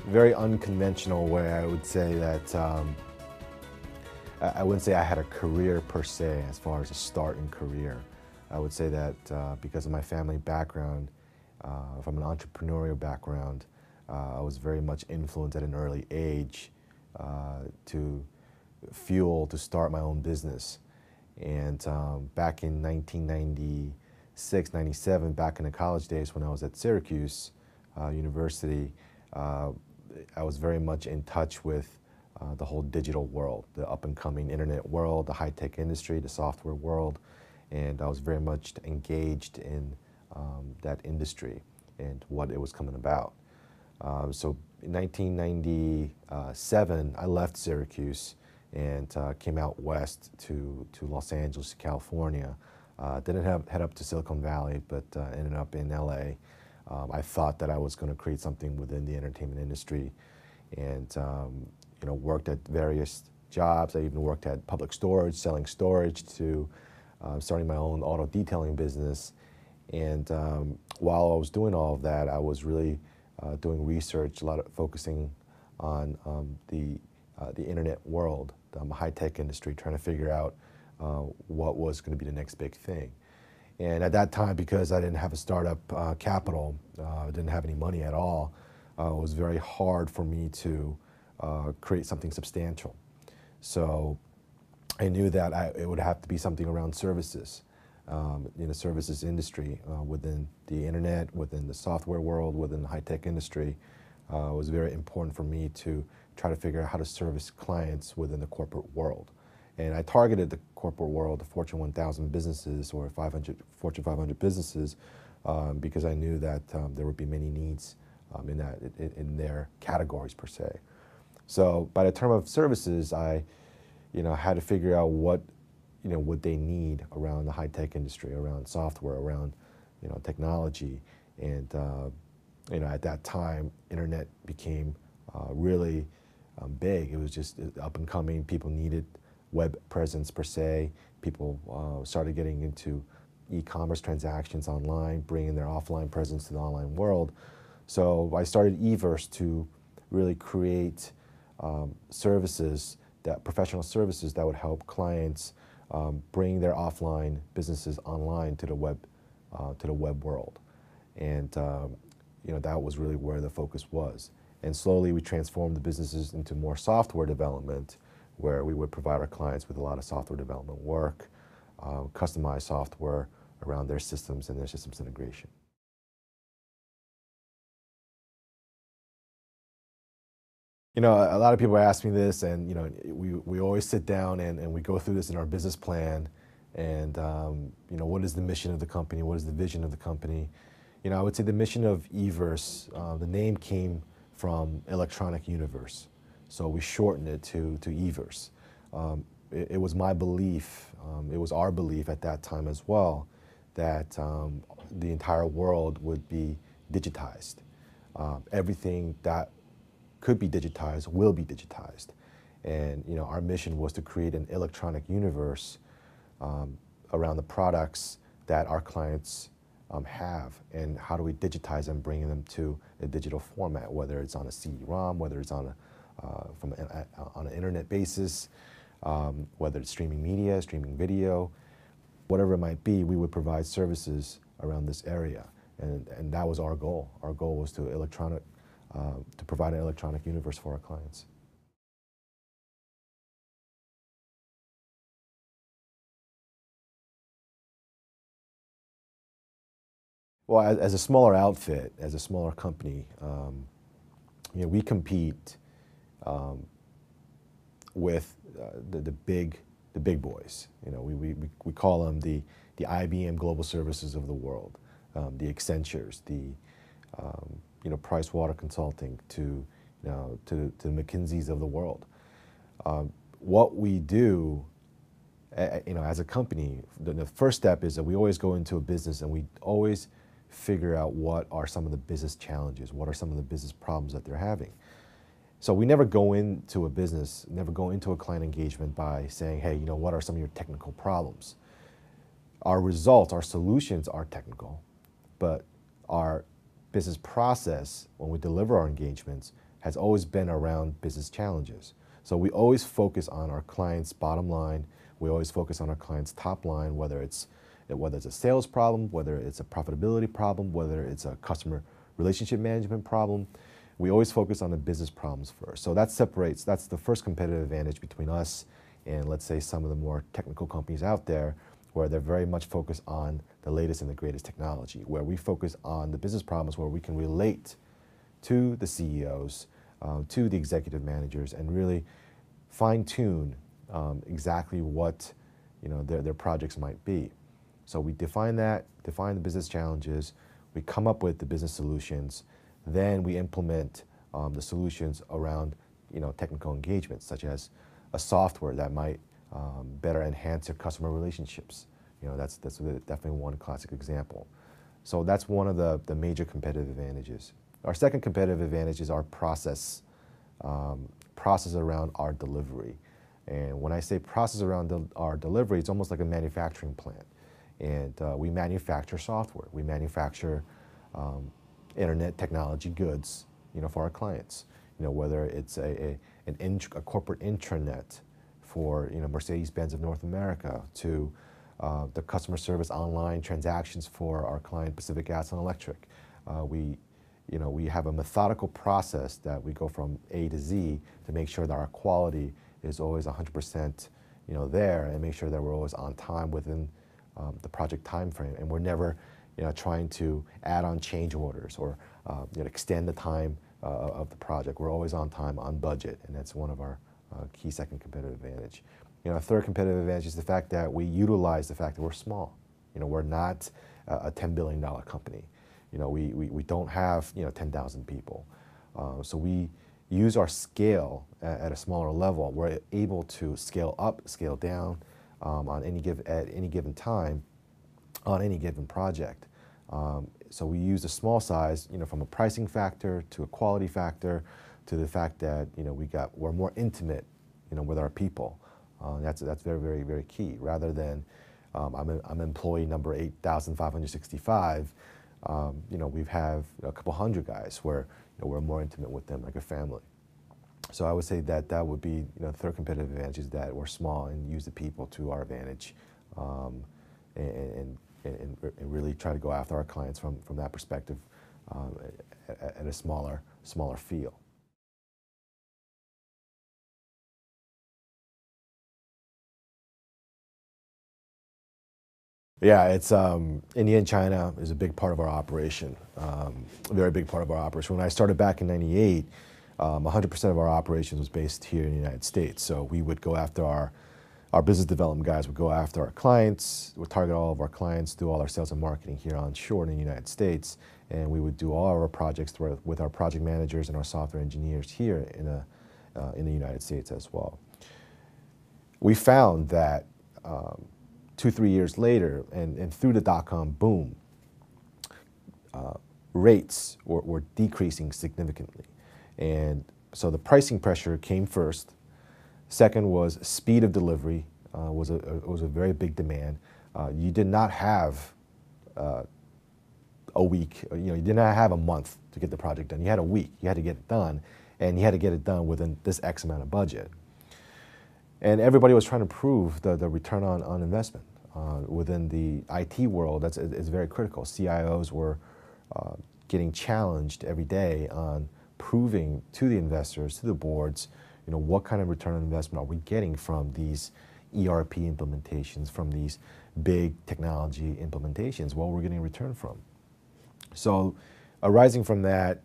very unconventional way. I would say that I wouldn't say I had a career per se as far as a start in career. I would say that because of my family background, from an entrepreneurial background, I was very much influenced at an early age to start my own business. And back in 1996, 97, back in the college days when I was at Syracuse University, I was very much in touch with the whole digital world, the up-and-coming internet world, the high-tech industry, the software world, and I was very much engaged in that industry and what it was coming about. So in 1997, I left Syracuse and came out west to Los Angeles, California. Didn't head up to Silicon Valley, but ended up in LA. I thought that I was going to create something within the entertainment industry, and worked at various jobs. I even worked at Public Storage, selling storage, to starting my own auto detailing business. And while I was doing all of that, I was really doing research, a lot of focusing on the internet world, the high-tech industry, trying to figure out what was going to be the next big thing. And at that time, because I didn't have a startup capital, didn't have any money at all, it was very hard for me to create something substantial. So I knew that it would have to be something around services, in the services industry, within the internet, within the software world, within the high-tech industry. It was very important for me to try to figure out how to service clients within the corporate world. And I targeted the corporate world, the Fortune 1000 businesses or Fortune 500 businesses, because I knew that there would be many needs in their categories per se. So by the term of services, I had to figure out what would they need around the high-tech industry, around software, around technology. And at that time, internet became really big. It was just up and coming. People needed web presence per se. People started getting into e-commerce transactions online, bringing their offline presence to the online world. So I started Everse to really create services, professional services that would help clients bring their offline businesses online to the web world. And that was really where the focus was. And slowly we transformed the businesses into more software development, where we would provide our clients with a lot of software development work, customized software around their systems and their systems integration. A lot of people ask me this, and we always sit down and we go through this in our business plan, and what is the mission of the company? What is the vision of the company? I would say the mission of Everse, the name came from electronic universe, so we shortened it to Everse. It was my belief, it was our belief at that time as well, that the entire world would be digitized. Everything that could be digitized will be digitized. And our mission was to create an electronic universe around the products that our clients have, and how do we digitize them, bringing them to a digital format, whether it's on a CD-ROM, whether it's on an internet basis, whether it's streaming media, streaming video, whatever it might be. We would provide services around this area, and that was our goal. Our goal was to provide an electronic universe for our clients. Well, as a smaller outfit, as a smaller company, we compete with the big boys. We call them the IBM Global Services of the world, the Accentures, the Price Water Consulting, to the McKinseys of the world. What we do, as a company, the first step is that we always go into a business and we always figure out what are some of the business challenges, what are some of the business problems that they're having. So we never go into a business, never go into a client engagement by saying, hey, what are some of your technical problems? Our results, our solutions are technical, but our business process, when we deliver our engagements, has always been around business challenges. So we always focus on our client's bottom line. We always focus on our client's top line, whether it's a sales problem, whether it's a profitability problem, whether it's a customer relationship management problem. We always focus on the business problems first. So that's the first competitive advantage between us and, let's say, some of the more technical companies out there, where they're very much focused on the latest and the greatest technology, where we focus on the business problems, where we can relate to the CEOs, to the executive managers, and really fine-tune exactly what their projects might be. So we define the business challenges, we come up with the business solutions, then we implement the solutions around technical engagements, such as a software that might better enhance your customer relationships. That's definitely one classic example. So that's one of the major competitive advantages. Our second competitive advantage is our process around our delivery. And when I say process around our delivery, it's almost like a manufacturing plant. And we manufacture software. We manufacture internet technology goods, for our clients. Whether it's a corporate intranet for Mercedes-Benz of North America, to the customer service online transactions for our client Pacific Gas and Electric. We have a methodical process that we go from A to Z to make sure that our quality is always 100% there, and make sure that we're always on time within the project time frame, and we're never trying to add on change orders or extend the time of the project. We're always on time, on budget, and that's one of our key second competitive advantage. A third competitive advantage is the fact that we utilize the fact that we're small. We're not a $10 billion company. We don't have 10,000 people. So we use our scale at a smaller level. We're able to scale up, scale down at any given time, on any given project. So we use the small size, from a pricing factor to a quality factor, to the fact that we're more intimate, with our people. That's very, very, very key. Rather than I'm employee number 8,565. We have a couple hundred guys where we're more intimate with them, like a family. So I would say that would be the third competitive advantage, is that we're small and use the people to our advantage, and really try to go after our clients from that perspective, at a smaller feel. Yeah, it's India and China is a big part of our operation, a very big part of our operation. When I started back in '98, 100% of our operations was based here in the United States. So we would go after our business development guys would go after our clients, would target all of our clients, do all our sales and marketing here onshore in the United States, and we would do all our projects with our project managers and our software engineers here in the United States as well. We found that 2-3 years later, and through the dot-com boom, rates were decreasing significantly. And so the pricing pressure came first. Second was speed of delivery, was a very big demand. You did not have a week, you did not have a month to get the project done. You had a week. You had to get it done, and you had to get it done within this X amount of budget. And everybody was trying to prove the return on investment. Within the IT world, it's very critical. CIOs were getting challenged every day on proving to the investors, to the boards, what kind of return on investment are we getting from these ERP implementations, from these big technology implementations, what we're getting a return from. So arising from that,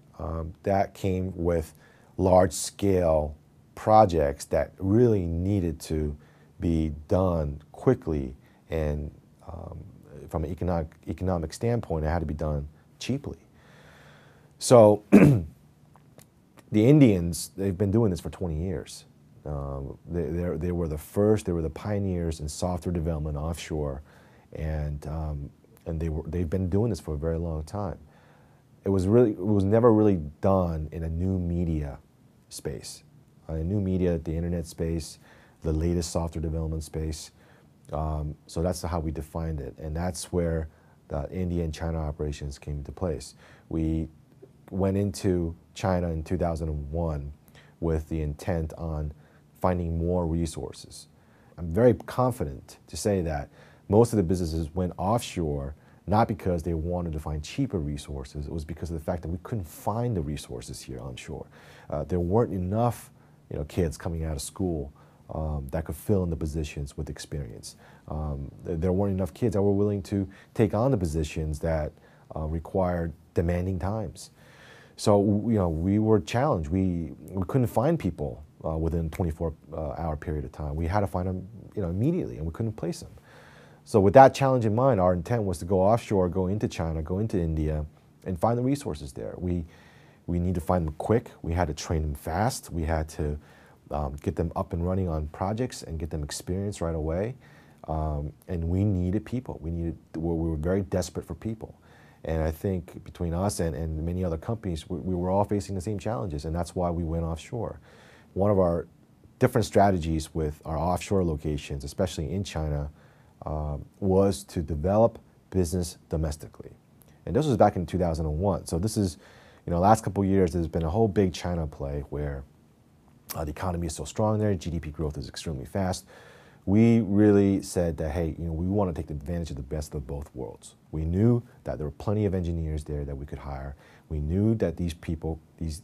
that came with large-scale projects that really needed to be done quickly, and from an economic standpoint, it had to be done cheaply. So the Indians, they've been doing this for 20 years. They were the first, they were the pioneers in software development offshore, and they've been doing this for a very long time. It was never really done in a new media space, a new media, the internet space, the latest software development space. So that's how we defined it, and that's where the India and China operations came into place. We went into China in 2001 with the intent on finding more resources. I'm very confident to say that most of the businesses went offshore not because they wanted to find cheaper resources. It was because of the fact that we couldn't find the resources here onshore. There weren't enough kids coming out of school that could fill in the positions with experience. There weren't enough kids that were willing to take on the positions that required demanding times. So we were challenged. We couldn't find people within a 24-hour period of time. We had to find them immediately, and we couldn't place them. So with that challenge in mind, our intent was to go offshore, go into China, go into India, and find the resources there. We need to find them quick. We had to train them fast. We had to get them up and running on projects and get them experience right away. And we needed people. We were very desperate for people. And I think between us and many other companies, we were all facing the same challenges, and that's why we went offshore. One of our different strategies with our offshore locations, especially in China, was to develop business domestically. And this was back in 2001. So this is, last couple of years, there's been a whole big China play where the economy is so strong there, GDP growth is extremely fast. We really said that, hey, we want to take advantage of the best of both worlds. We knew that there were plenty of engineers there that we could hire. We knew that these people, these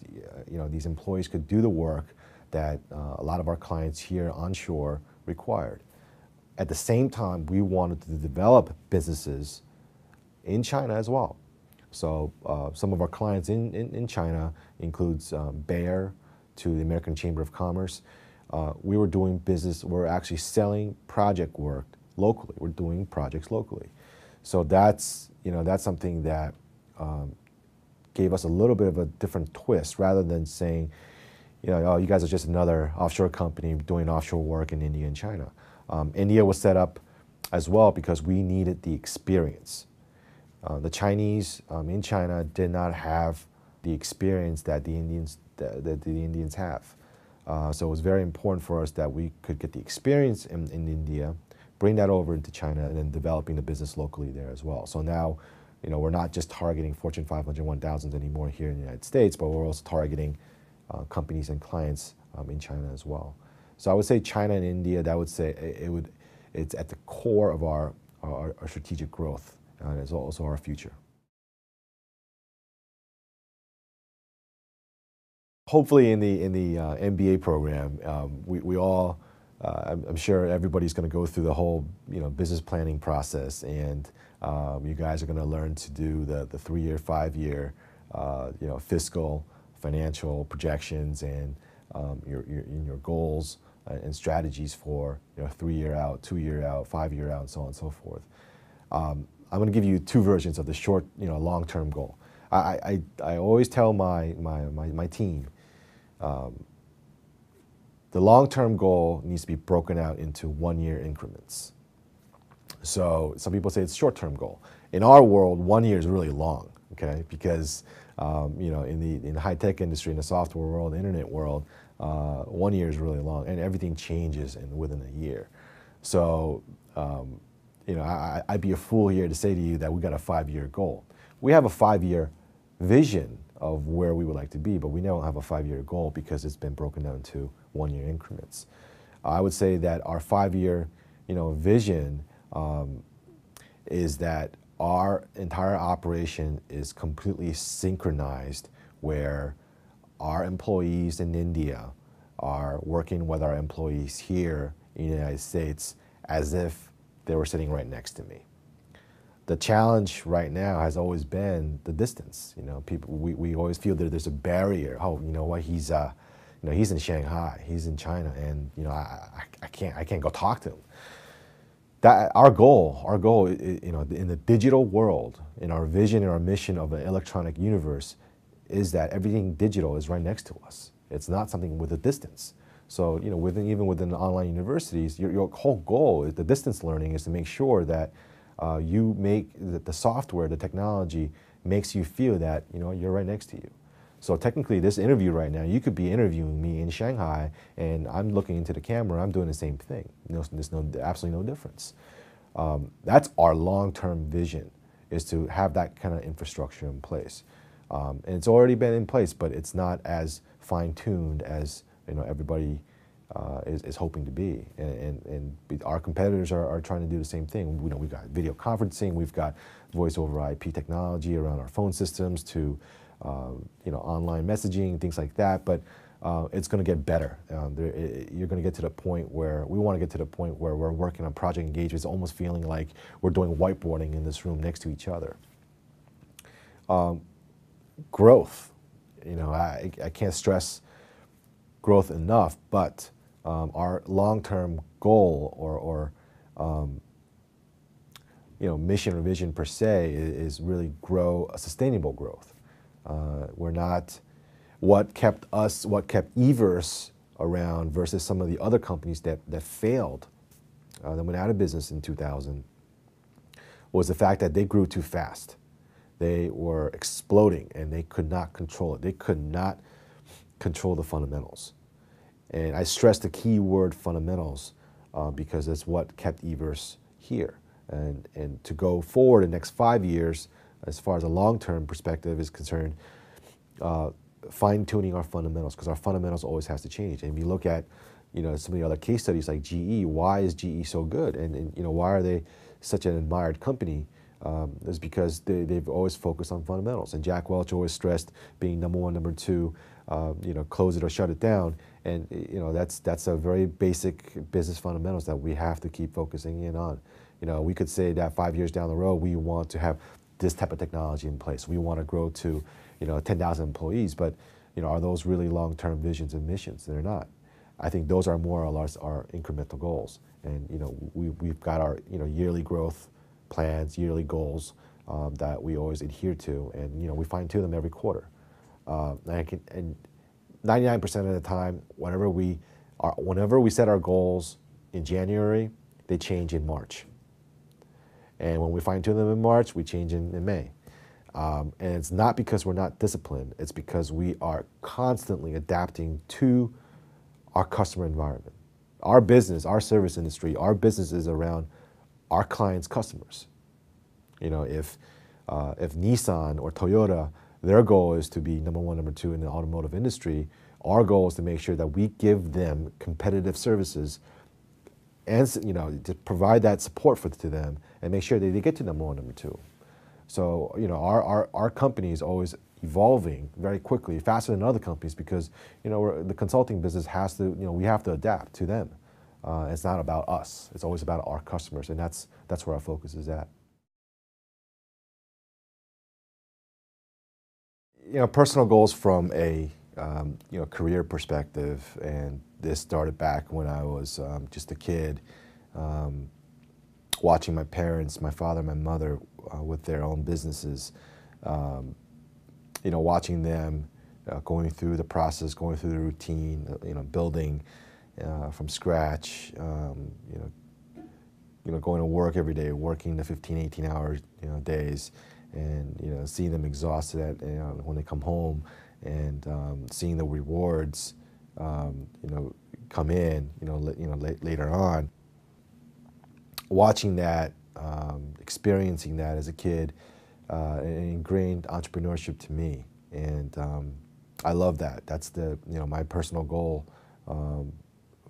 employees could do the work that a lot of our clients here onshore required. At the same time, we wanted to develop businesses in China as well. So some of our clients in China includes Bayer to the American Chamber of Commerce. We were doing business, we're actually selling project work locally. We're doing projects locally. So that's something that gave us a little bit of a different twist rather than saying, oh, you guys are just another offshore company doing offshore work in India and China. India was set up as well because we needed the experience. The Chinese in China did not have the experience that the Indians have. So it was very important for us that we could get the experience in India, bring that over into China, and then developing the business locally there as well. So now, we're not just targeting Fortune 500, 1000s anymore here in the United States, but we're also targeting companies and clients in China as well. So I would say China and India, that would say it's at the core of our strategic growth, and it's also our future. Hopefully in the MBA program, we all, I'm sure everybody's going to go through the whole business planning process, and you guys are going to learn to do the 3-year, 5-year fiscal, financial projections and your goals and strategies for 3-year out, 2-year out, 5-year out, and so on and so forth. I'm going to give you 2 versions of the short, long-term goal. I always tell my team, the long-term goal needs to be broken out into 1-year increments. So some people say it's short-term goal. In our world, 1 year is really long, okay? Because in the high-tech industry, in the software world, the internet world, 1 year is really long, and everything changes within a year. So I'd be a fool here to say to you that we got a 5-year goal. We have a 5-year vision of where we would like to be, but we don't have a 5-year goal because it's been broken down to 1-year increments. I would say that our 5-year, vision is that our entire operation is completely synchronized, where our employees in India are working with our employees here in the United States as if they were sitting right next to me. The challenge right now has always been the distance. We always feel that there's a barrier. Oh, he's in Shanghai, he's in China, and I can't go talk to him. That our goal, in the digital world, in our vision and our mission of an electronic universe, is that everything digital is right next to us. It's not something with a distance. So even within the online universities, your whole goal is the distance learning is to make sure that you make the software, the technology makes you feel that you're right next to you. So technically, this interview right now, you could be interviewing me in Shanghai, and I'm looking into the camera. I'm doing the same thing. There's absolutely no difference. That's our long-term vision, is to have that kind of infrastructure in place. And it's already been in place, but it's not as fine-tuned as everybody is hoping to be. And our competitors are trying to do the same thing. We've got video conferencing, we've got voice over IP technology around our phone systems to online messaging, things like that. But it's going to get better. You're going to get to the point where we want to get to the point where we're working on project engagements, almost feeling like we're doing whiteboarding in this room next to each other. Growth, I can't stress growth enough, but our long-term goal or mission or vision per se is really grow a sustainable growth. We're not what kept Everse around versus some of the other companies that failed, that went out of business in 2000, was the fact that they grew too fast. They were exploding and they could not control it. They could not control the fundamentals. And I stress the key word fundamentals because that's what kept Everse here. And to go forward the next 5 years, as far as a long-term perspective is concerned, fine-tuning our fundamentals, because our fundamentals always has to change. And if you look at some of the other case studies like GE, why is GE so good? And why are they such an admired company? Is because they've always focused on fundamentals. And Jack Welch always stressed being number one, number two, close it or shut it down. And that's a very basic business fundamentals that we have to keep focusing in on. We could say that 5 years down the road, we want to have this type of technology in place. We want to grow to 10,000 employees, but are those really long-term visions and missions? They're not. I think those are more or less our incremental goals. And we've got our yearly growth plans, yearly goals that we always adhere to, and we fine-tune them every quarter. And 99% of the time, whenever we set our goals in January, they change in March. And when we fine-tune them in March, we change in May. And it's not because we're not disciplined, it's because we are constantly adapting to our customer environment. Our business, our service industry, our business is around our clients' customers. If Nissan or Toyota, their goal is to be number one, number two in the automotive industry, our goal is to make sure that we give them competitive services and to provide that support to them and make sure that they get to number one, number two. So our company is always evolving very quickly, faster than other companies, because the consulting business has to we have to adapt to them. It's not about us; it's always about our customers, and that's where our focus is at. Personal goals from a career perspective, and this started back when I was just a kid, watching my parents, my father and my mother with their own businesses, watching them going through the process, going through the routine, building from scratch, going to work every day, working the 15, 18-hour days, and seeing them exhausted when they come home, and seeing the rewards come in later on. Watching that, experiencing that as a kid, ingrained entrepreneurship to me, and I love that. That's my personal goal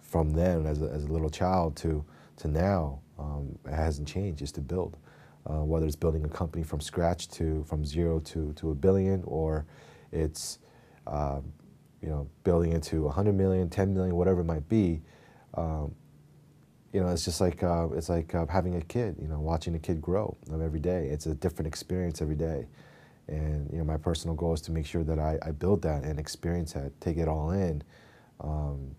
from then as a little child to now. It hasn't changed. Is to build, whether it's building a company from scratch from zero to $1 billion, or it's building into 100 million, 10 million, whatever it might be. It's just like having a kid. Watching a kid grow every day. It's a different experience every day, and my personal goal is to make sure that I build that and experience that, take it all in, and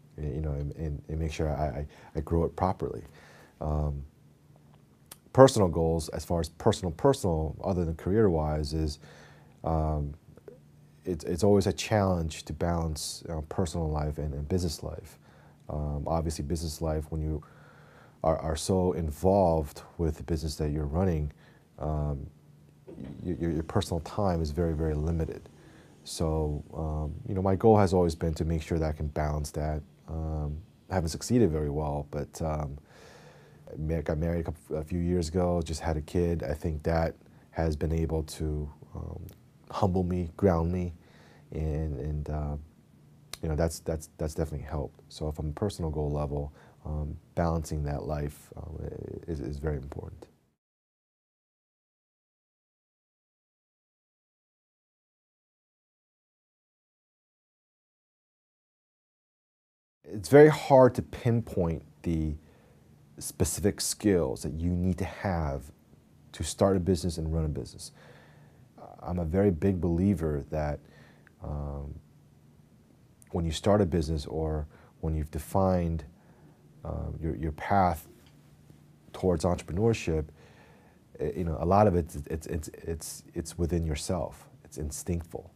make sure I grow it properly. Personal goals, as far as personal, other than career-wise, is it's always a challenge to balance personal life and business life. Obviously, business life, when you are so involved with the business that you're running, your personal time is very, very limited. So, my goal has always been to make sure that I can balance that. I haven't succeeded very well, but I got married a few years ago, just had a kid. I think that has been able to humble me, ground me, and you know, that's definitely helped. So from a personal goal level, balancing that life is very important. It's very hard to pinpoint the specific skills that you need to have to start a business and run a business. I'm a very big believer that when you start a business or when you've defined your path towards entrepreneurship, you know, a lot of it's within yourself. It's instinctful.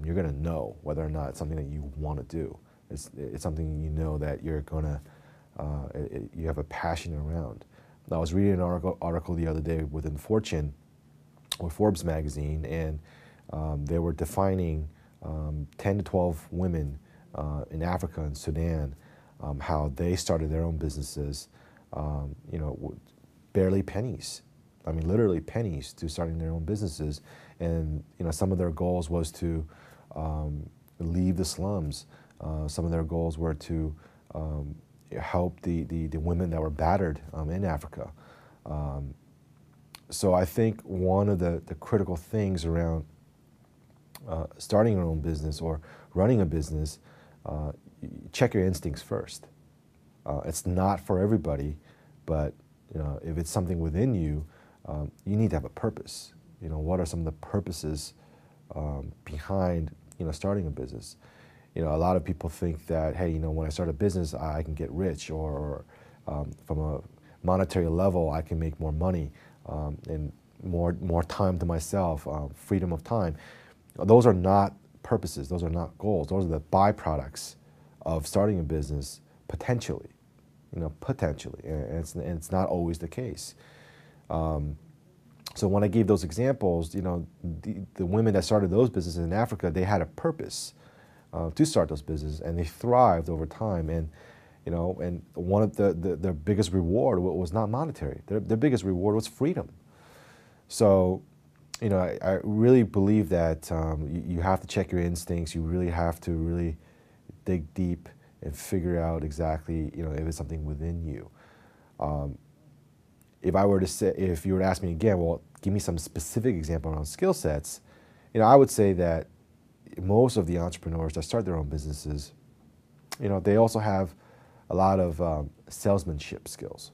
You're going to know whether or not it's something that you want to do. It's something you know that you're gonna you have a passion around. I was reading an article the other day within Fortune or Forbes magazine, and they were defining 10 to 12 women in Africa and Sudan, how they started their own businesses, you know, barely pennies. I mean, literally pennies to starting their own businesses. And you know, some of their goals was to leave the slums. Some of their goals were to help the women that were battered in Africa. So I think one of the critical things around starting your own business or running a business, check your instincts first. It's not for everybody, but you know, if it's something within you, you need to have a purpose. You know, what are some of the purposes behind, you know, starting a business? You know, a lot of people think that, hey, you know, when I start a business, I can get rich, or from a monetary level, I can make more money and more time to myself, freedom of time. Those are not purposes. Those are not goals. Those are the byproducts of starting a business, potentially. You know, potentially, and it's not always the case. So when I gave those examples, you know, the women that started those businesses in Africa, they had a purpose to start those businesses, and they thrived over time. And you know, and one of their biggest reward was not monetary. Their biggest reward was freedom. So, you know, I really believe that you have to check your instincts. You really have to really dig deep and figure out exactly, you know, if it's something within you. If you were to ask me again, well, give me some specific example around skill sets, you know, I would say that most of the entrepreneurs that start their own businesses, you know, they also have a lot of salesmanship skills.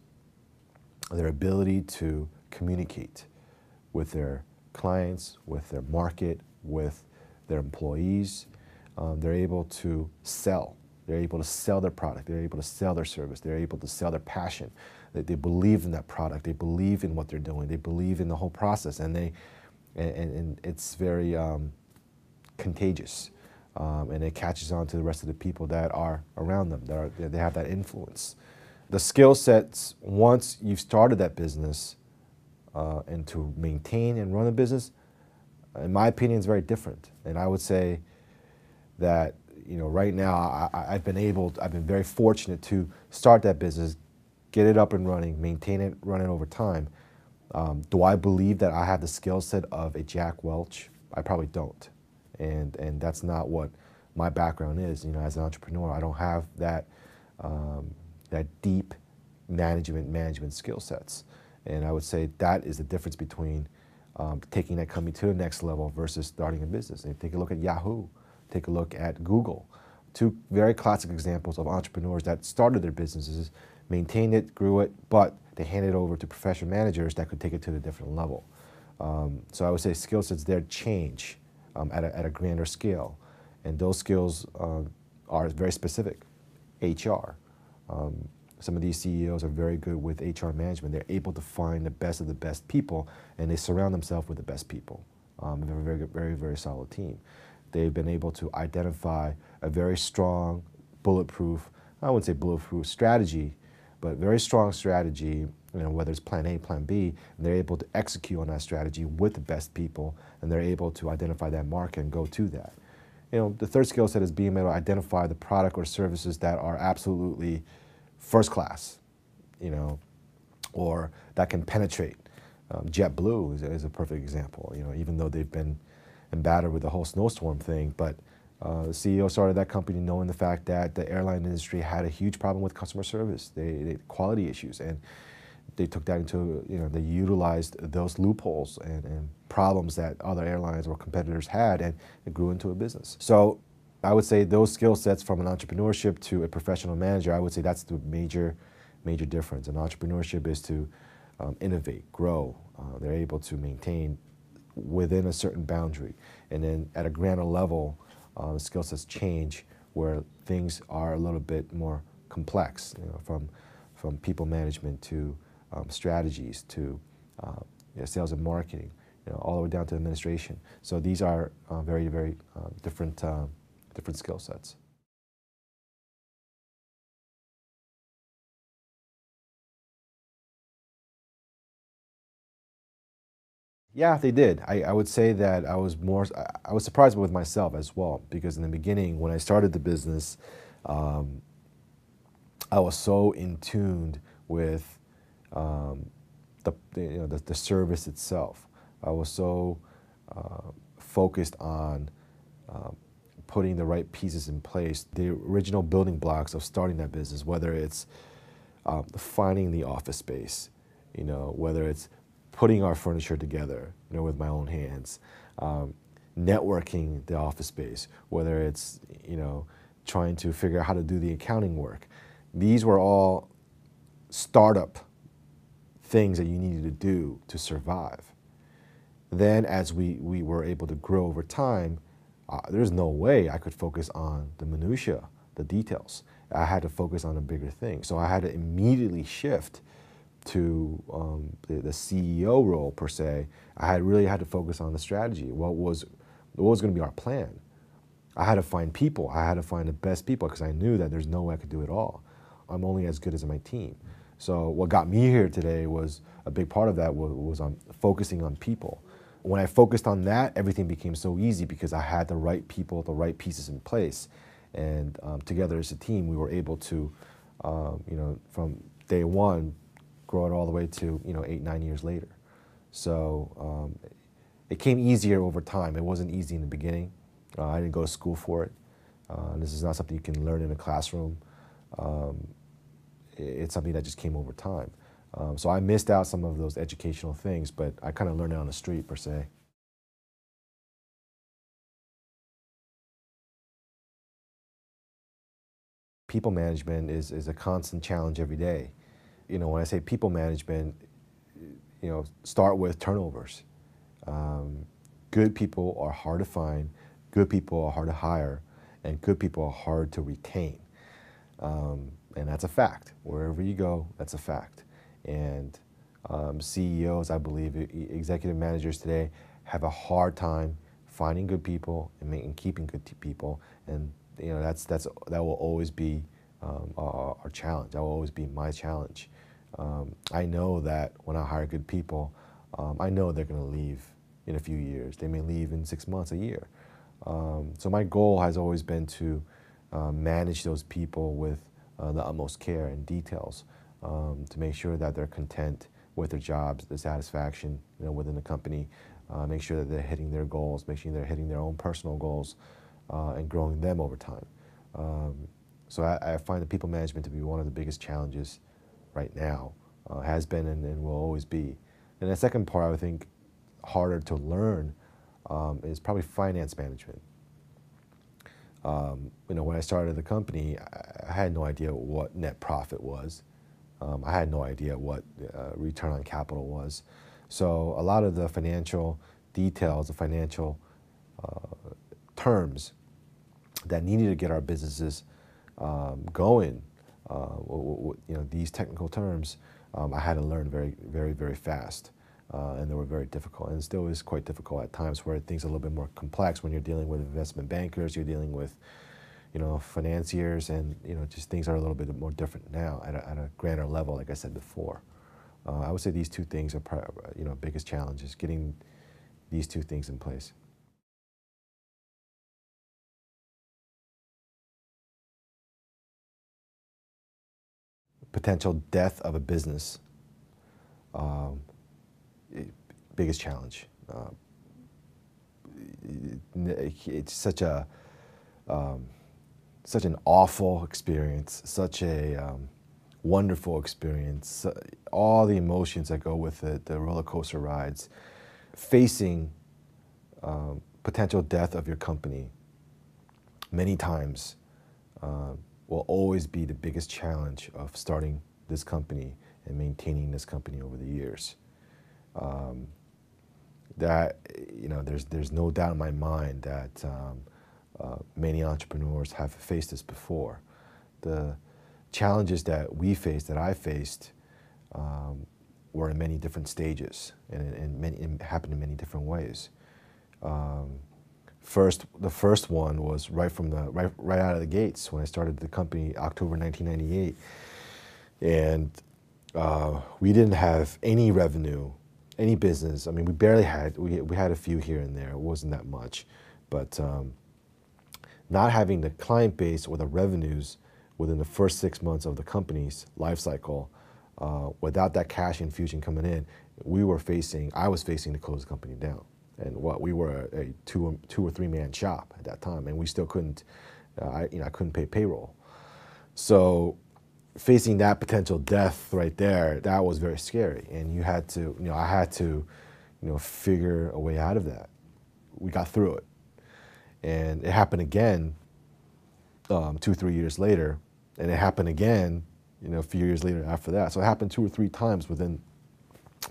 Their ability to communicate with their clients, with their market, with their employees. They're able to sell. They're able to sell their product. They're able to sell their service. They're able to sell their passion. They believe in that product. They believe in what they're doing. They believe in the whole process, and it's very contagious, and it catches on to the rest of the people that are around them. They have that influence. The skill sets, once you've started that business, and to maintain and run a business, in my opinion, is very different. And I would say that, you know, right now I've been very fortunate to start that business, get it up and running, maintain it, run it over time. Do I believe that I have the skill set of a Jack Welch? I probably don't. And that's not what my background is. You know, as an entrepreneur, I don't have that that deep management skill sets. And I would say that is the difference between taking that company to the next level versus starting a business. And take a look at Yahoo, take a look at Google. Two very classic examples of entrepreneurs that started their businesses, maintained it, grew it, but they handed it over to professional managers that could take it to a different level. So I would say skill sets there change at a grander scale. And those skills are very specific. HR. Some of these CEOs are very good with HR management. They're able to find the best of the best people, and they surround themselves with the best people. They have a very solid team. They've been able to identify a very strong, bulletproof, I wouldn't say bulletproof strategy, but very strong strategy, you know, whether it's plan A, plan B, and they're able to execute on that strategy with the best people, and they're able to identify that market and go to that. You know, the third skill set is being able to identify the product or services that are absolutely first class, you know, or that can penetrate. JetBlue is a perfect example. You know, even though they've been and battered with the whole snowstorm thing, but the CEO started that company knowing the fact that the airline industry had a huge problem with customer service, they quality issues, and they took that into, they utilized those loopholes and problems that other airlines or competitors had, and it grew into a business. So I would say those skill sets from an entrepreneurship to a professional manager, I would say that's the major difference. And entrepreneurship is to innovate, grow. They're able to maintain within a certain boundary. And then at a grander level, the skill sets change where things are a little bit more complex, from people management to strategies to sales and marketing, all the way down to administration. So these are very, very different skill sets. Yeah, they did. I would say that I was surprised with myself as well, because in the beginning, when I started the business, I was so in tune with the service itself. I was so focused on putting the right pieces in place, the original building blocks of starting that business, whether it's finding the office space, whether it's putting our furniture together, with my own hands, networking the office space, whether it's, trying to figure out how to do the accounting work. These were all startup things that you needed to do to survive. Then as we were able to grow over time, there's no way I could focus on the minutia, the details. I had to focus on a bigger thing. So I had to immediately shift to the CEO role per se. I really had to focus on the strategy. What was going to be our plan? I had to find people. I had to find the best people, because I knew that there's no way I could do it all. I'm only as good as my team. So what got me here today was a big part of that was on focusing on people. When I focused on that, everything became so easy because I had the right people, the right pieces in place. And together as a team, we were able to, from day one, grow it all the way to 8, 9 years later. So it came easier over time. It wasn't easy in the beginning. I didn't go to school for it. This is not something you can learn in a classroom. It's something that just came over time. So I missed out some of those educational things, but I kind of learned it on the street per se. People management is a constant challenge every day. When I say people management, start with turnovers. Good people are hard to find, good people are hard to hire, and good people are hard to retain. And that's a fact. Wherever you go, that's a fact. And CEOs, I believe, executive managers today have a hard time finding good people and keeping good people. And that will always be our challenge. That will always be my challenge. I know that when I hire good people, I know they're going to leave in a few years. They may leave in 6 months, a year. So my goal has always been to manage those people with the utmost care and details, to make sure that they're content with their jobs, the satisfaction within the company, make sure that they're hitting their goals, make sure they're hitting their own personal goals, and growing them over time. So I find the people management to be one of the biggest challenges right now, has been and will always be. And the second part, I would think, harder to learn is probably finance management. When I started the company, I had no idea what net profit was. I had no idea what return on capital was. So a lot of the financial details, the financial terms that needed to get our businesses going, these technical terms, I had to learn very, very, very fast. And they were very difficult, and it still is quite difficult at times, where things are a little bit more complex when you're dealing with investment bankers, you're dealing with, financiers, and just things are a little bit more different now at a grander level, like I said before. I would say these two things are, biggest challenges, getting these two things in place. Potential death of a business, biggest challenge. it's such a such an awful experience, such a wonderful experience, all the emotions that go with it, the roller coaster rides, facing potential death of your company many times will always be the biggest challenge of starting this company and maintaining this company over the years. That, you know, there's no doubt in my mind that many entrepreneurs have faced this before. The challenges that we faced, that I faced, were in many different stages and happened in many different ways. The first one was right out of the gates when I started the company, October 1998, and we didn't have any revenue, any business. I mean, we barely had. We had a few here and there. It wasn't that much, but not having the client base or the revenues within the first 6 months of the company's life cycle, without that cash infusion coming in, I was facing to close the company down. And we were a two or three man shop at that time, and we still couldn't, I couldn't pay payroll. So facing that potential death right there, that was very scary. And I had to, figure a way out of that. We got through it. And it happened again 2-3 years later, and it happened again, a few years later after that. So it happened 2 or 3 times within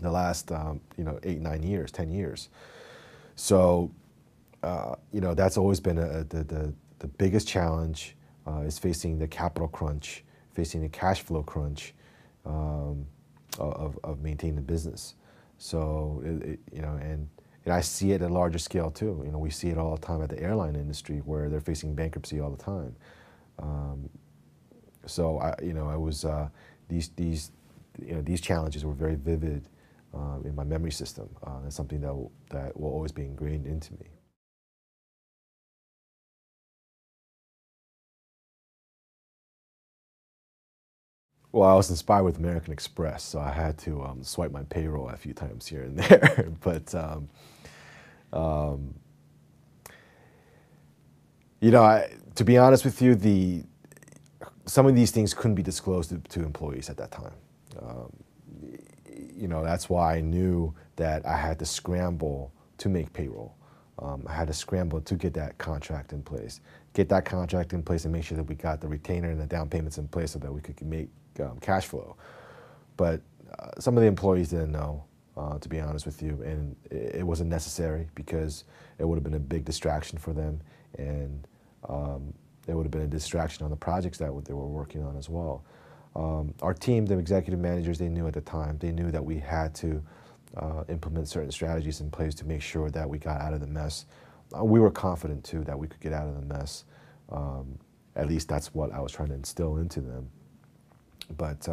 the last, 8, 9 years, 10 years. So, that's always been the biggest challenge, is facing the capital crunch, facing the cash flow crunch of maintaining the business. So, and I see it at a larger scale too. We see it all the time at the airline industry where they're facing bankruptcy all the time. So I was these challenges were very vivid in my memory system. It's something that will always be ingrained into me. Well, I was inspired with American Express, so I had to swipe my payroll a few times here and there. But to be honest with you, some of these things couldn't be disclosed to employees at that time. That's why I knew that I had to scramble to make payroll. I had to scramble to get that contract in place, and make sure that we got the retainer and the down payments in place so that we could make cash flow. But some of the employees didn't know, to be honest with you, and it wasn't necessary because it would have been a big distraction for them, and it would have been a distraction on the projects that they were working on as well. Our team, the executive managers, they knew at the time. They knew that we had to implement certain strategies in place to make sure that we got out of the mess. We were confident too that we could get out of the mess. At least that's what I was trying to instill into them. But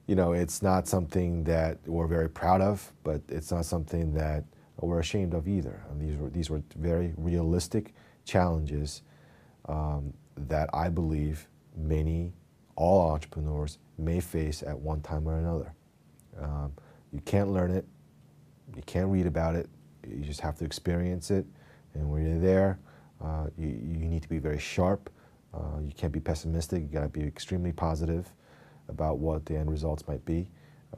it's not something that we're very proud of, but it's not something that we're ashamed of either. And these were very realistic challenges that I believe all entrepreneurs may face at one time or another. You can't learn it, you can't read about it, you just have to experience it. And when you're there, you need to be very sharp. You can't be pessimistic. You got to be extremely positive about what the end results might be.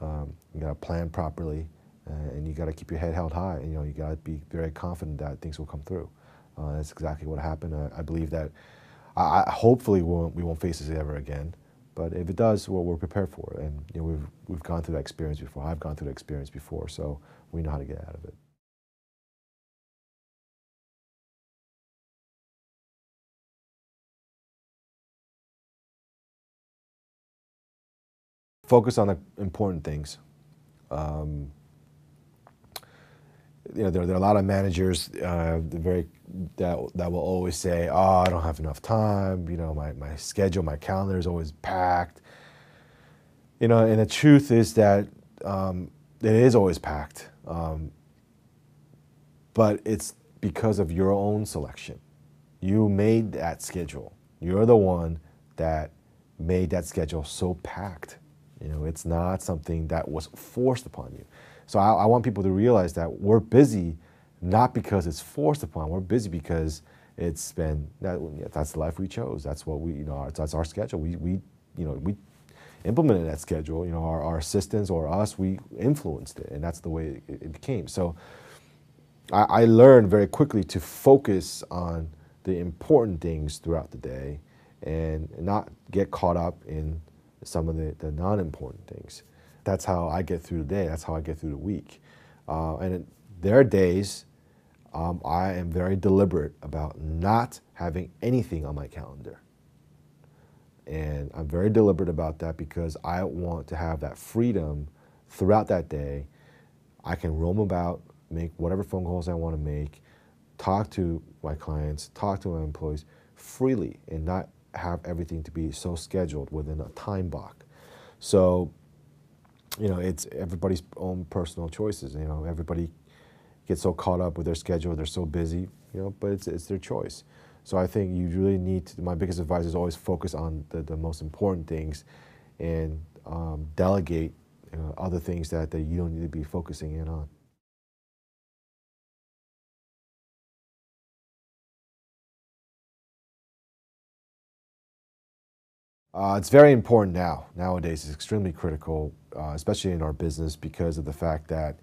You got to plan properly, and you got to keep your head held high. And, you got to be very confident that things will come through. That's exactly what happened. I believe that. Hopefully we won't face this ever again. But if it does, well, we're prepared for it. And we've gone through that experience before. I've gone through that experience before, so we know how to get out of it. Focus on the important things. There are a lot of managers that will always say, "Oh, I don't have enough time. My schedule, my calendar is always packed." And the truth is that it is always packed, but it's because of your own selection. You made that schedule. You're the one that made that schedule so packed. It's not something that was forced upon you. So I want people to realize that we're busy not because it's forced upon. We're busy because it's been, that's the life we chose. That's what we, that's our schedule. We implemented that schedule. Our assistants or us, we influenced it, and that's the way it became. So I learned very quickly to focus on the important things throughout the day and not get caught up in some of the non-important things. That's how I get through the day. That's how I get through the week. There are days I am very deliberate about not having anything on my calendar. And I'm very deliberate about that because I want to have that freedom throughout that day. I can roam about, make whatever phone calls I want to make, talk to my clients, talk to my employees freely, and not have everything to be so scheduled within a time block. So, it's everybody's own personal choices. Everybody gets so caught up with their schedule, they're so busy, but it's their choice. So I think you really need to, my biggest advice is always focus on the most important things and delegate other things that you don't need to be focusing in on. It's very important nowadays. It's extremely critical, especially in our business, because of the fact that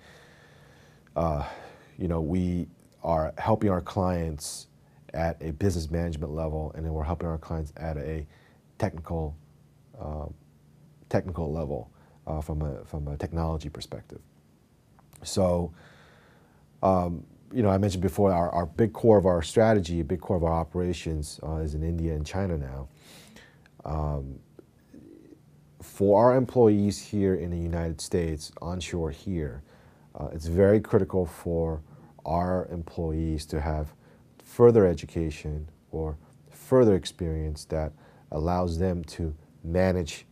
we are helping our clients at a business management level, and then we're helping our clients at a technical level from a technology perspective. So, I mentioned before our big core of our strategy, a big core of our operations is in India and China now. For our employees here in the United States, onshore here, it's very critical for our employees to have further education or further experience that allows them to manage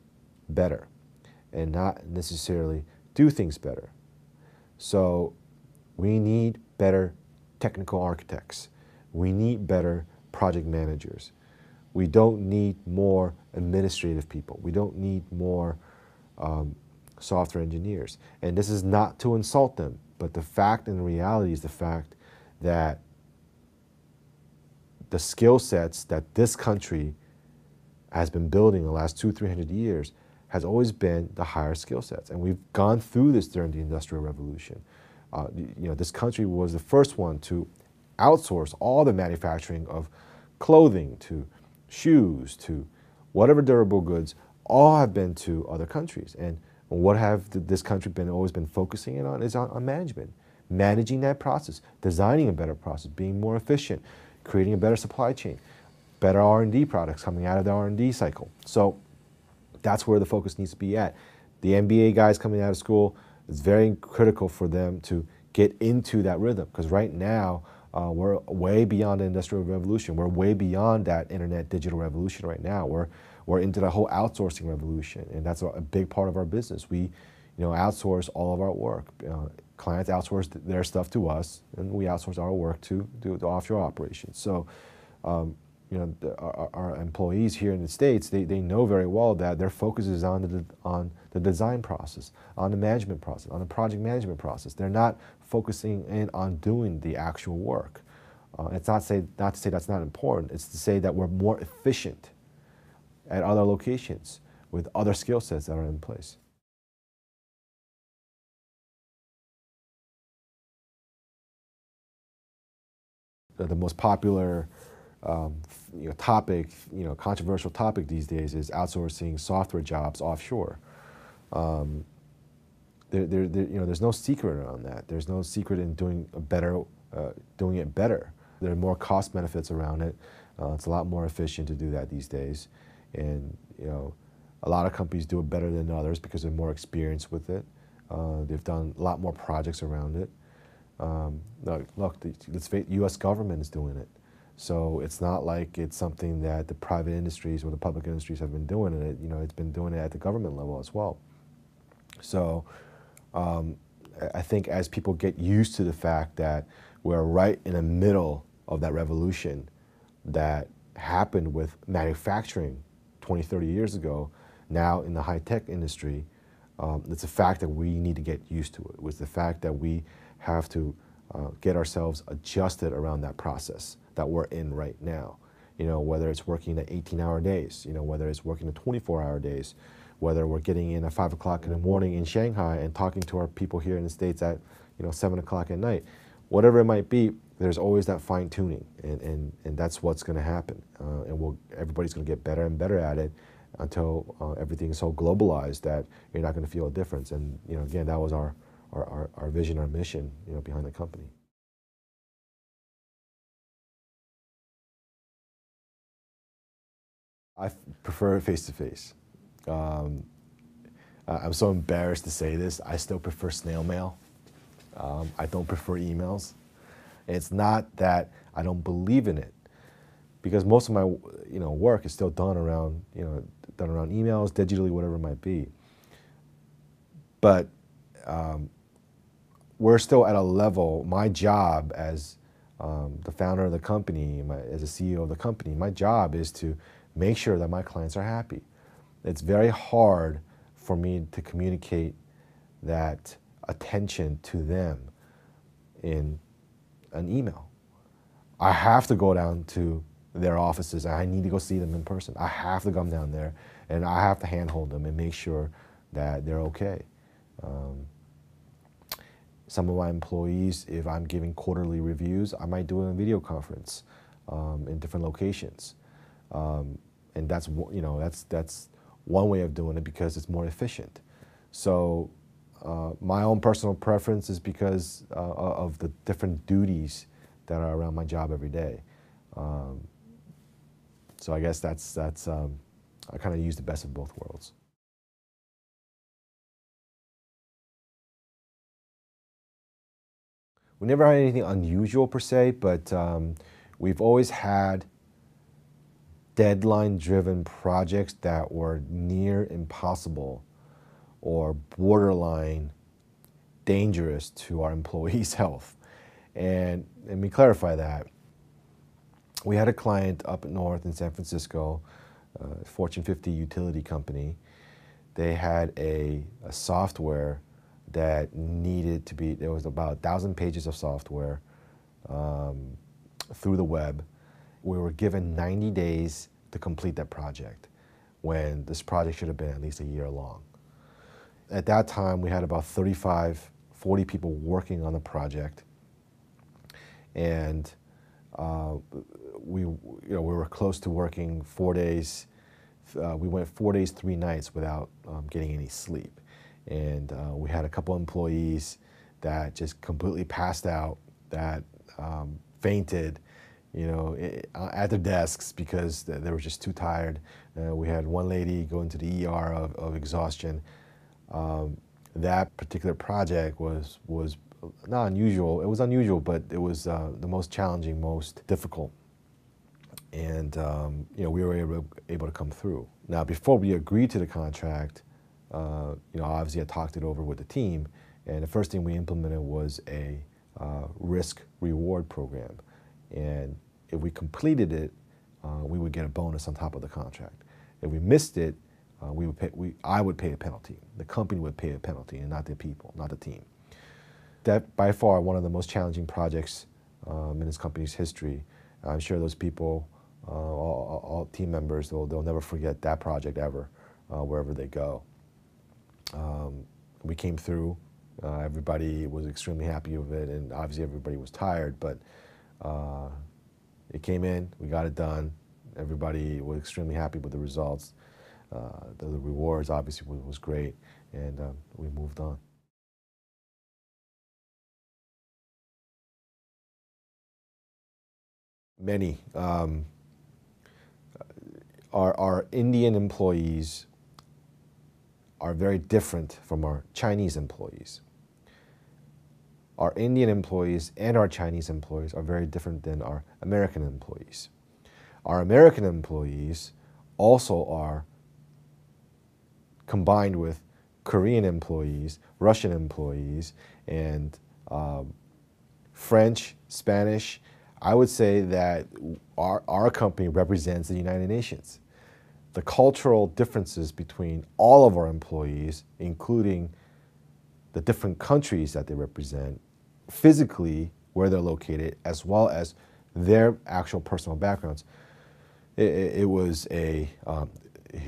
better and not necessarily do things better. So we need better technical architects. We need better project managers. We don't need more administrative people. We don't need more software engineers. And this is not to insult them, but the fact and the reality is the fact that the skill sets that this country has been building the last 200-300 years has always been the higher skill sets. And we've gone through this during the Industrial Revolution. This country was the first one to outsource all the manufacturing of clothing to shoes to whatever durable goods, all have been to other countries. And what have this country always been focusing in on is on management, managing that process, designing a better process, being more efficient, creating a better supply chain, better R&D products coming out of the R&D cycle. So that's where the focus needs to be at. The MBA guys coming out of school, it's very critical for them to get into that rhythm, because right now we're way beyond the Industrial Revolution. We're way beyond that internet digital revolution right now. We're into the whole outsourcing revolution, and that's a big part of our business. We outsource all of our work. Clients outsource their stuff to us, and we outsource our work to do the offshore operations. So our employees here in the States, they know very well that their focus is on the design process, on the management process, on the project management process. They're not focusing in on doing the actual work. It's not to say that's not important. It's to say that we're more efficient at other locations with other skill sets that are in place. The most popular topic, controversial topic these days is outsourcing software jobs offshore. There's no secret around that. There's no secret in doing it better. There are more cost benefits around it. It's a lot more efficient to do that these days, and a lot of companies do it better than others because they're more experienced with it. They've done a lot more projects around it. Look, let's face it, U.S. government is doing it. So it's not like it's something that the private industries or the public industries have been doing it. It's been doing it at the government level as well. So I think as people get used to the fact that we're right in the middle of that revolution that happened with manufacturing 20, 30 years ago, now in the high-tech industry, it's a fact that we need to get used to it. It's the fact that we have to get ourselves adjusted around that process that we're in right now. You know, whether it's working at 18-hour days, you know, whether it's working at 24-hour days, whether we're getting in at 5 o'clock in the morning in Shanghai and talking to our people here in the States at, you know, 7 o'clock at night. Whatever it might be, there's always that fine tuning, and that's what's going to happen. And everybody's going to get better and better at it until everything is so globalized that you're not going to feel a difference. And, you know, again, that was our vision, our mission, you know, behind the company. I prefer face-to-face. I'm so embarrassed to say this. I still prefer snail mail. I don't prefer emails. And it's not that I don't believe in it, because most of my, you know, work is still done around, you know, done around emails, digitally, whatever it might be. But we're still at a level. My job as the founder of the company, as a CEO of the company, my job is to make sure that my clients are happy. It's very hard for me to communicate that attention to them in an email. I have to go down to their offices. I need to go see them in person. I have to come down there, and I have to handhold them and make sure that they're okay. Some of my employees, if I'm giving quarterly reviews, I might do it in a video conference in different locations. And that's, you know, that's one way of doing it because it's more efficient. So my own personal preference is because of the different duties that are around my job every day. So I guess that's I kind of use the best of both worlds. We never had anything unusual per se, but we've always had deadline-driven projects that were near impossible or borderline dangerous to our employees' health. And let me clarify that. We had a client up north in San Francisco, Fortune 50 utility company. They had a software that needed to be, there was about 1,000 pages of software through the web. We were given 90 days to complete that project when this project should have been at least a year long. At that time, we had about 35, 40 people working on the project. And we were close to working 4 days. We went 4 days, 3 nights without getting any sleep. And we had a couple employees that just completely passed out, that fainted, you know, at their desks because they were just too tired. We had one lady go into the ER of exhaustion. That particular project was not unusual. It was unusual, but it was the most challenging, most difficult. And you know, we were able to come through. Now, before we agreed to the contract, you know, obviously I talked it over with the team, and the first thing we implemented was a risk-reward program. And if we completed it, we would get a bonus on top of the contract. If we missed it, I would pay a penalty. The company would pay a penalty, and not the people, not the team. That by far one of the most challenging projects in this company's history. I'm sure those people, all team members, they'll never forget that project ever, wherever they go. We came through. Everybody was extremely happy with it, and obviously everybody was tired, but it came in, we got it done. Everybody was extremely happy with the results. The rewards obviously was great, and we moved on. Many. Our Indian employees are very different from our Chinese employees. Our Indian employees and our Chinese employees are very different than our American employees. Our American employees also are combined with Korean employees, Russian employees, and French, Spanish. I would say that our company represents the United Nations. The cultural differences between all of our employees, including the different countries that they represent, physically where they're located, as well as their actual personal backgrounds, it was a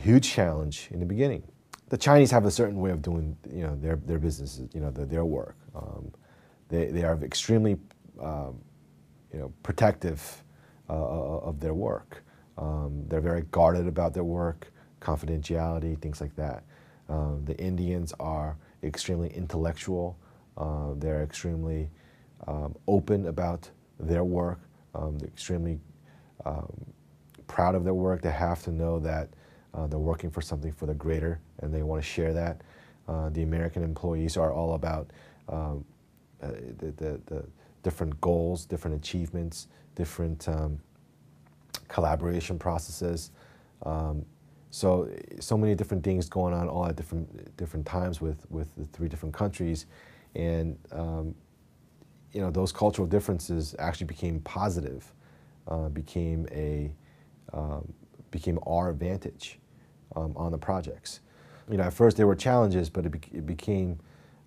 huge challenge in the beginning. The Chinese have a certain way of doing, their businesses, their work. They are extremely, protective of their work. They're very guarded about their work, confidentiality, things like that. The Indians are extremely intellectual. They're extremely open about their work. They're extremely proud of their work. They have to know that they're working for something for the greater, and they want to share that. The American employees are all about the different goals, different achievements, different collaboration processes. So many different things going on all at different times with the 3 different countries, and those cultural differences actually became positive, became our advantage on the projects. At first there were challenges, but it became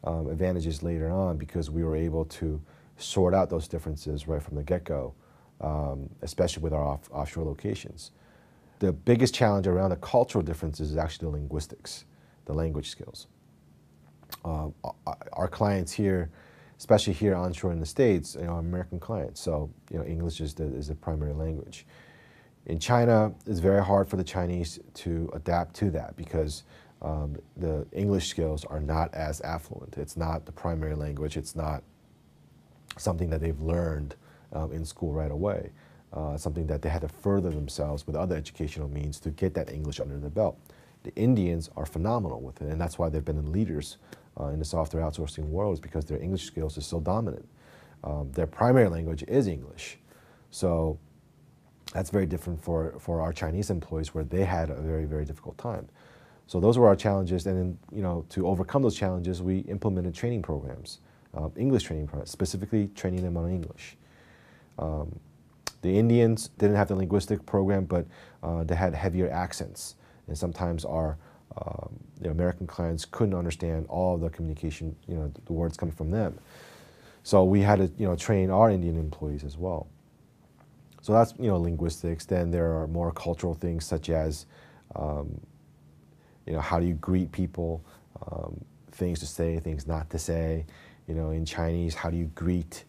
advantages later on, because we were able to sort out those differences right from the get-go, especially with our offshore locations. The biggest challenge around the cultural differences is actually the linguistics, the language skills. Our clients here, especially here onshore in the States, are American clients, so English is the primary language. In China, it's very hard for the Chinese to adapt to that, because the English skills are not as affluent. It's not the primary language. It's not something that they've learned in school right away. Something that they had to further themselves with other educational means to get that English under their belt. The Indians are phenomenal with it, and that's why they've been the leaders in the software outsourcing world, is because their English skills are so dominant. Their primary language is English. So that's very different for our Chinese employees, where they had a very, very difficult time. So those were our challenges, and then, to overcome those challenges, we implemented training programs, English training programs, specifically training them on English. The Indians didn't have the linguistic program, but they had heavier accents, and sometimes our American clients couldn't understand all of the communication, the words coming from them. So we had to, train our Indian employees as well. So that's, linguistics. Then there are more cultural things, such as, how do you greet people, things to say, things not to say. In Chinese, how do you greet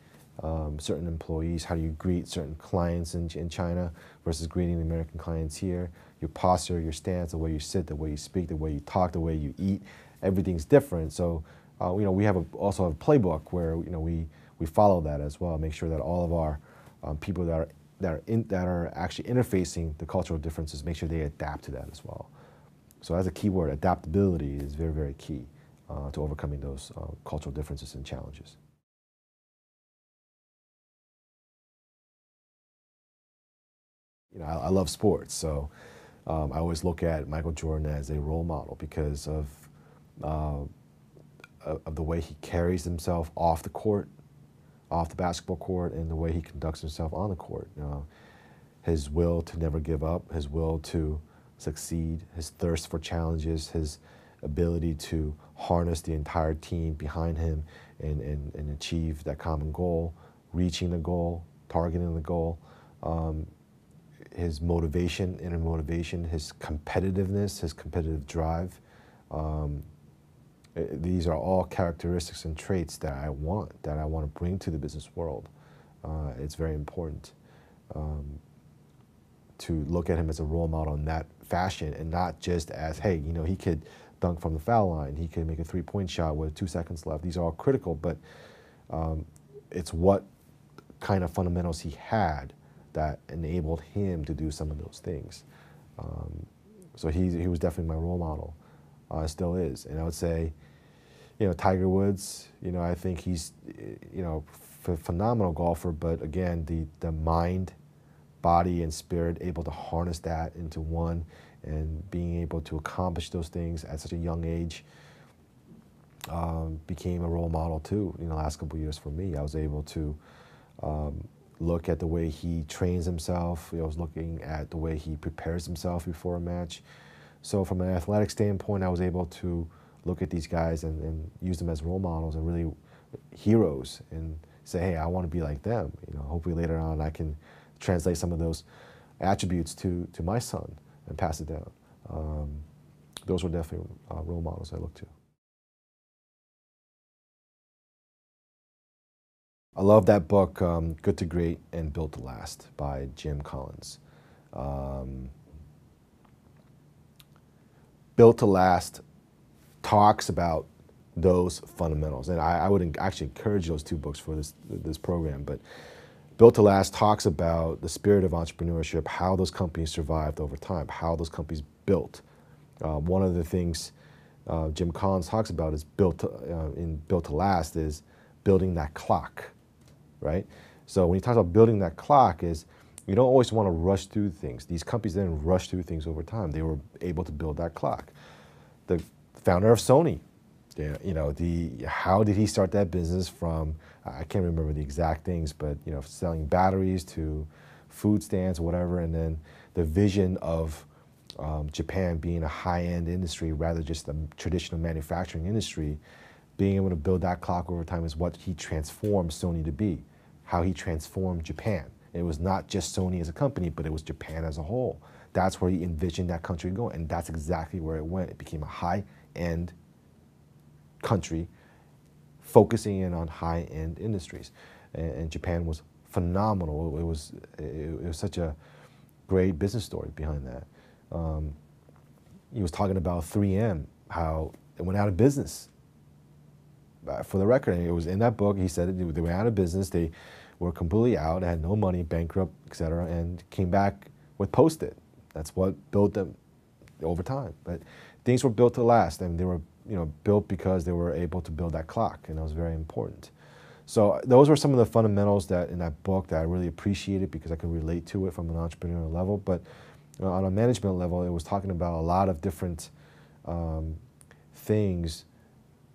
certain employees? How do you greet certain clients in China versus greeting the American clients here? Your posture, your stance, the way you sit, the way you speak, the way you talk, the way you eat, everything's different. So, we have also have a playbook where we follow that as well. Make sure that all of our people that are actually interfacing the cultural differences, make sure they adapt to that as well. So that's a key word. Adaptability is very, very key to overcoming those cultural differences and challenges. I love sports, so I always look at Michael Jordan as a role model because of the way he carries himself off the court, off the basketball court, and the way he conducts himself on the court. His will to never give up, his will to succeed, his thirst for challenges, his ability to harness the entire team behind him and achieve that common goal, reaching the goal, targeting the goal. His motivation, inner motivation, his competitiveness, his competitive drive. These are all characteristics and traits that I want to bring to the business world. It's very important to look at him as a role model in that fashion, and not just as, hey, he could dunk from the foul line, he could make a three-point shot with 2 seconds left. These are all critical, but it's what kind of fundamentals he had that enabled him to do some of those things. So he was definitely my role model, still is. And I would say, Tiger Woods, I think he's, a phenomenal golfer, but again, the mind, body, and spirit, able to harness that into one, and being able to accomplish those things at such a young age, became a role model too in the last couple of years for me. I was able to look at the way he trains himself. I was looking at the way he prepares himself before a match. So from an athletic standpoint, I was able to look at these guys and use them as role models and really heroes, and say, hey, I want to be like them. Hopefully later on I can translate some of those attributes to my son and pass it down. Those were definitely role models I look to. I love that book, Good to Great and Built to Last by Jim Collins. Built to Last talks about those fundamentals, and I would actually encourage those two books for this program. But Built to Last talks about the spirit of entrepreneurship, how those companies survived over time, how those companies built. One of the things Jim Collins talks about is in Built to Last is building that clock, right? So when he talks about building that clock is you don't always want to rush through things. These companies didn't rush through things over time. They were able to build that clock. The founder of Sony, how did he start that business from, I can't remember the exact things, but selling batteries to food stands or whatever, and then the vision of Japan being a high-end industry rather just a traditional manufacturing industry, being able to build that clock over time is what he transformed Sony to be, how he transformed Japan. It was not just Sony as a company, but it was Japan as a whole. That's where he envisioned that country going, and that's exactly where it went. It became a high-end country focusing in on high-end industries. And Japan was phenomenal. It was such a great business story behind that. He was talking about 3M, how it went out of business. For the record, it was in that book, he said they went out of business, they were completely out, had no money, bankrupt, etc., and came back with Post-it. That's what built them over time. But things were built to last, and they were built because they were able to build that clock, and that was very important. So those were some of the fundamentals that in that book that I really appreciated because I could relate to it from an entrepreneurial level. But on a management level, it was talking about a lot of different things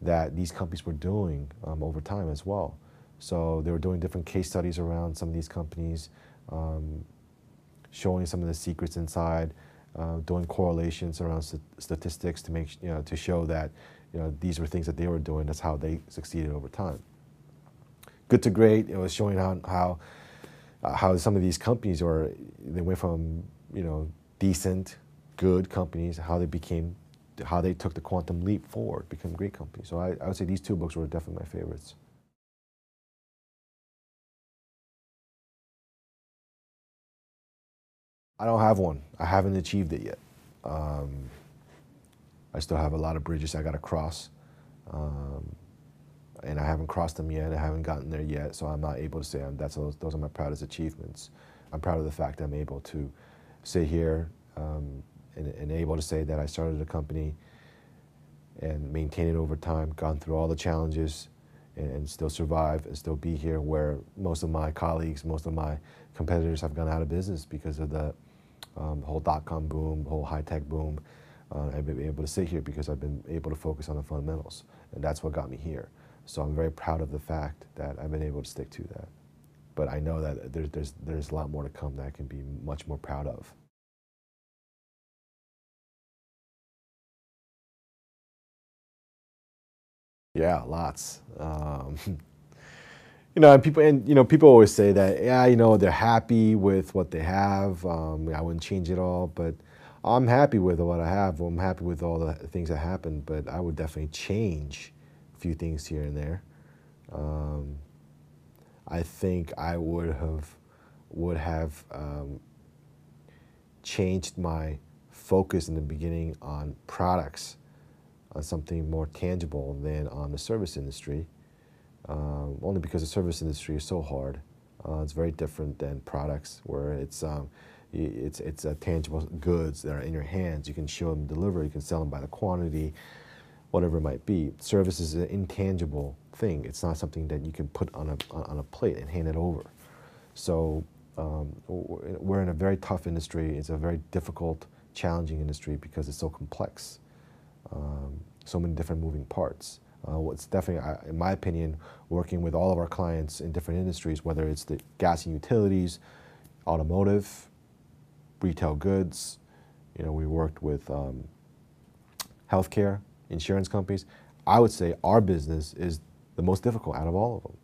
that these companies were doing over time as well. So they were doing different case studies around some of these companies, showing some of the secrets inside, doing correlations around statistics to make to show that these were things that they were doing. That's how they succeeded over time. Good to Great, it was showing how some of these companies they went from decent, good companies, how they took the quantum leap forward, become great companies. So I would say these two books were definitely my favorites. I don't have one. I haven't achieved it yet. I still have a lot of bridges I got to cross, and I haven't crossed them yet. I haven't gotten there yet, so I'm not able to say those are my proudest achievements. I'm proud of the fact that I'm able to sit here and able to say that I started a company and maintained it over time, gone through all the challenges, and still survive and still be here where most of my colleagues, most of my competitors have gone out of business because of the whole dot-com boom, whole high-tech boom. I've been able to sit here because I've been able to focus on the fundamentals, and that's what got me here. So I'm very proud of the fact that I've been able to stick to that. But I know that there's a lot more to come that I can be much more proud of. Yeah, lots. People always say that, yeah, they're happy with what they have. I wouldn't change it all, but I'm happy with what I have. I'm happy with all the things that happened, but I would definitely change a few things here and there. I think I would have changed my focus in the beginning on products, on something more tangible than on the service industry. Only because the service industry is so hard. It's very different than products where it's tangible goods that are in your hands. You can show them, deliver, you can sell them by the quantity, whatever it might be. Service is an intangible thing. It's not something that you can put on a plate and hand it over. So we're in a very tough industry. It's a very difficult, challenging industry because it's so complex. So many different moving parts. What's definitely, in my opinion, working with all of our clients in different industries, whether it's the gas and utilities, automotive, retail goods, we worked with healthcare, insurance companies. I would say our business is the most difficult out of all of them.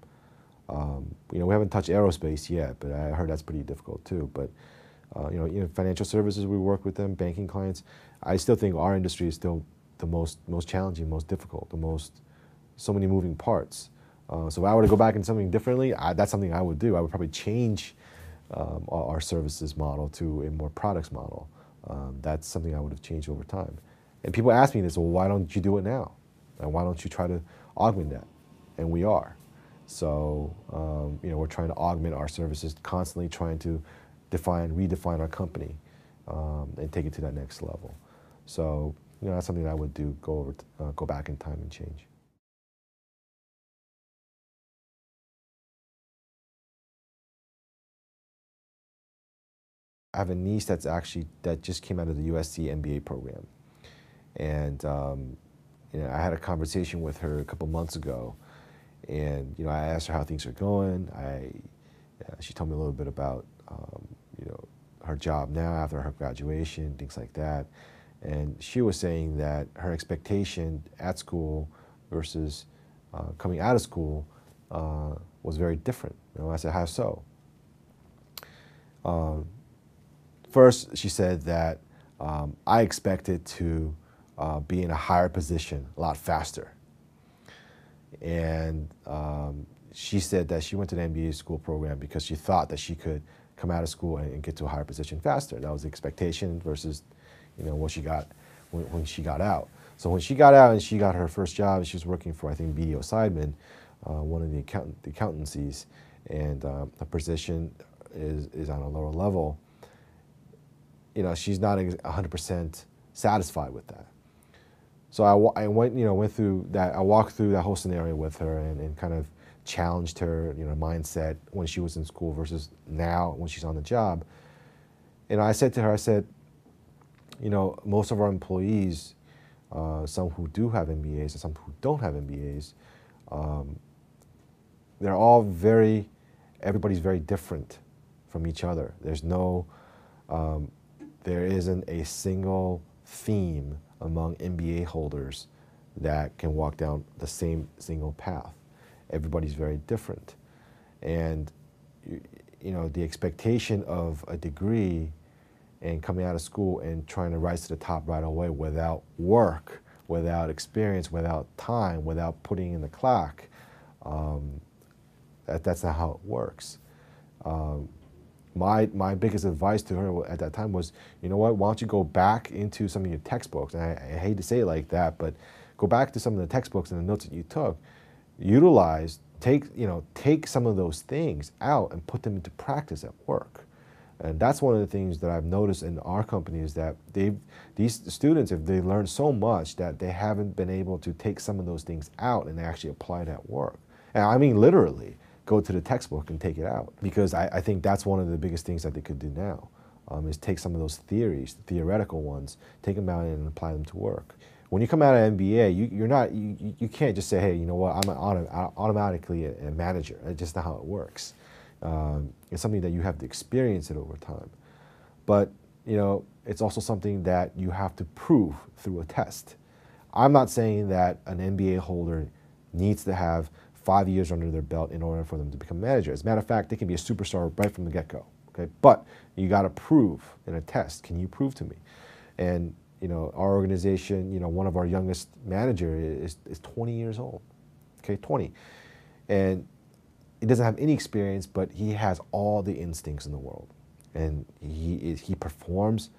You know, we haven't touched aerospace yet, but I heard that's pretty difficult too. But you know, financial services, we work with them, banking clients. I still think our industry is still the most challenging, most difficult, so many moving parts. So if I were to go back into something differently, that's something I would do. I would probably change our services model to a more products model. That's something I would have changed over time. And people ask me this, well, why don't you do it now? And why don't you try to augment that? And we are. So, you know, we're trying to augment our services, constantly trying to redefine our company, and take it to that next level. So, you know, that's something that I would do, go back in time and change. I have a niece that just came out of the USC MBA program. And, you know, I had a conversation with her a couple months ago, and, you know, I asked her how things are going. She told me a little bit about, you know, her job now after her graduation, things like that. And she was saying that her expectation at school versus coming out of school was very different. You know, I said, how so? First, she said that I expected to be in a higher position a lot faster. And she said that she went to the MBA school program because she thought that she could come out of school and get to a higher position faster. That was the expectation versus, you know, what she got when she got out. So when she got out and she got her first job, she was working for, I think, BDO Seidman, one of the accountancies, and the position is on a lower level. You know, she's not 100% satisfied with that. So I went through that. I walked through that whole scenario with her and kind of challenged her, you know, mindset when she was in school versus now when she's on the job. And I said to her, I said, you know, most of our employees, some who do have MBAs and some who don't have MBAs, they're all everybody's very different from each other. There isn't a single theme among MBA holders that can walk down the same single path. Everybody's very different. And you know, the expectation of a degree and coming out of school and trying to rise to the top right away without work, without experience, without time, without putting in the clock, that's not how it works. My biggest advice to her at that time was, you know what, why don't you go back into some of your textbooks, and I hate to say it like that, but go back to some of the textbooks and the notes that you took, take some of those things out and put them into practice at work. And that's one of the things that I've noticed in our company is that these students, if they learn so much that they haven't been able to take some of those things out and actually apply it at work. And I mean literally, go to the textbook and take it out, because I think that's one of the biggest things that they could do now, is take some of those theories, the theoretical ones, take them out and apply them to work. When you come out of MBA, you can't just say, hey, you know what, I'm automatically a manager. That's just not how it works. It's something that you have to experience it over time. But you know, it's also something that you have to prove through a test. I'm not saying that an MBA holder needs to have 5 years under their belt in order for them to become a manager. As a matter of fact, they can be a superstar right from the get-go. Okay, but you got to prove in a test. Can you prove to me? And you know, our organization, you know, one of our youngest manager is 20 years old. Okay, 20, and he doesn't have any experience, but he has all the instincts in the world, and he performs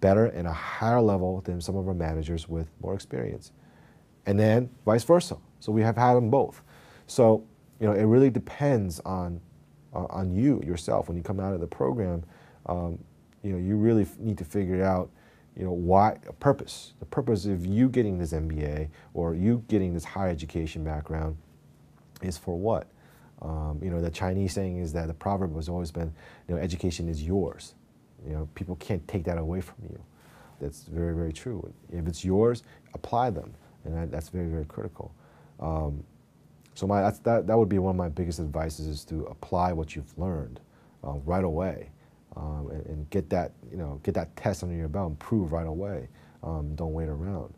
better and a higher level than some of our managers with more experience, and then vice versa. So we have had them both. So, you know, it really depends on you yourself when you come out of the program. You know, you really need to figure out, you know, why the purpose of you getting this MBA or you getting this higher education background is for what. You know, the Chinese saying is that the proverb has always been, you know, education is yours. You know, people can't take that away from you. That's very, very true. If it's yours, apply them, and that's very, very critical. So that would be one of my biggest advices, is to apply what you've learned right away, and get that test under your belt and prove right away. Don't wait around.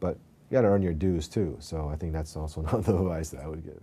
But you got to earn your dues too. So I think that's also another advice that I would give.